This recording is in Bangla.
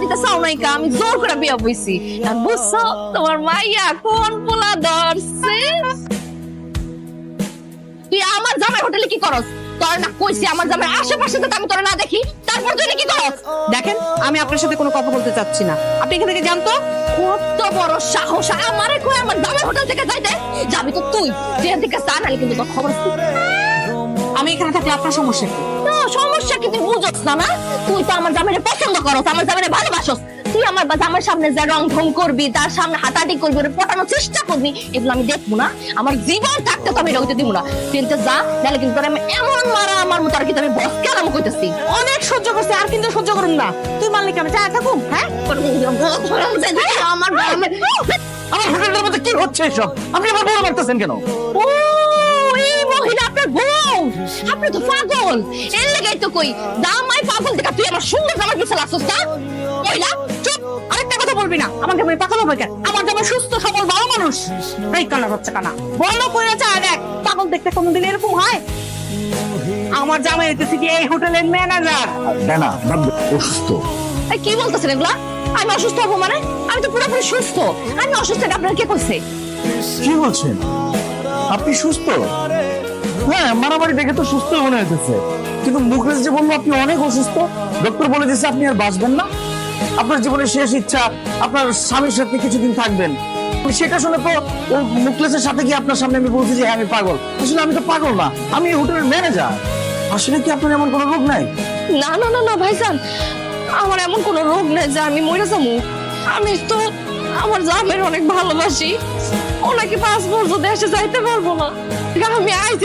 দিতে চাও নাই কা, আমি জোর করে বিয়া বইছি। আর বুঝছো তোমার মাইয়া কোন পোলা ধরছে? তুই আমার জামাই হোটেলে কি করস? তোর না কইছি আমার জামাই আশেপাশে তো আমি তোর না দেখি, তারপর তুই কি করস? দেখেন, আমি আপনার সাথে কোনো কথা বলতে চাচ্ছি না। আপনি এখান থেকে যান তো। কত বড় সাহস আমারে কই আমার জামাই হোটেল থেকে যাইতে? যাবি তো তুই, যে দিকে চা নালে কিন্তু তোর খবর আছে। আমি এখানে থাকলে আপনার সমস্যা কি? না সমস্যা কি তুই বুঝছ না? না তুই তো আমার জামাইরে পছন্দ করস, আমার জামাইরে ভালোবাসস। তুই আমার জামাইয়ের সামনে যা রং ঢং করবি, তার সামনে হাঁটাহাঁটি করবি, ওরে পটানোর চেষ্টা করবি, এগুলো আমি দেখবো না। আমার জীবন থাকতে তো আমি এটা হইতে দিব না। তুই এনতে যা, নাহলে কিন্তু তোরে আমি এমন মারা আমার মতো আর কি আমি বস কেন আমি কইতেছি। অনেক সহ্য করছে, আর কিন্তু সহ্য করুন না। তুই মানলি কেন? যা থাকুন। হ্যাঁ, আমার আমার হোটেলের মধ্যে কি হচ্ছে এসব? আপনি আমার বড় মারতেছেন কেন? ও এই মহিলা আপনার বউ, আপনি তো পাগল। এর লাগাই তো কই জামাই পাগল দেখা তুই আমার সুন্দর জামাই পিছে লাগছস না? মহিলা চুপ, আরেকটা কথা বলবি না। আমাকে বলে পাগল হবে কেন? আমার জামাই সুস্থ সবল ভালো মানুষ। এই কানা হচ্ছে কানা, বলো কইরা চা দেখ। পাগল দেখতে কোনদিন এরকম হয়? আমার জামাই হইতেছে কি এই হোটেলের ম্যানেজার। না অসুস্থ। এই কি বলতেছেন এগুলা? আমি অসুস্থ হবো মানে? আমি তো পুরোপুরি সুস্থ। আমি অসুস্থ এটা আপনার কে কইছে? কি বলছেন? আপনি সুস্থ? হ্যাঁ, মারামারি দেখে তো সুস্থ মনে হইতেছে, কিন্তু মুখলেস যে বললো আপনি অনেক অসুস্থ। ডক্টর বলে দিয়েছে আপনি আর বাঁচবেন না। আপনার জীবনের শেষ ইচ্ছা আপনার স্বামীর সাথে কিছুদিন থাকবেন। সেটা শুনে তো ওই মুখলেসের সাথে গিয়ে আপনার সামনে আমি বলছি যে হ্যাঁ, আমি পাগল। আসলে আমি তো পাগল না, আমি এই হোটেলের ম্যানেজার। আসলে কি আপনার এমন কোনো রোগ নাই? না না না না ভাইজান, আমার এমন কোনো রোগ নেই যে আমি মরে যাবো। আমি তো আমার জামাইয়ের অনেক ভালোবাসি। ওনাকে 5 বছর দেশে যাইতে পারবো না। আমি আইছি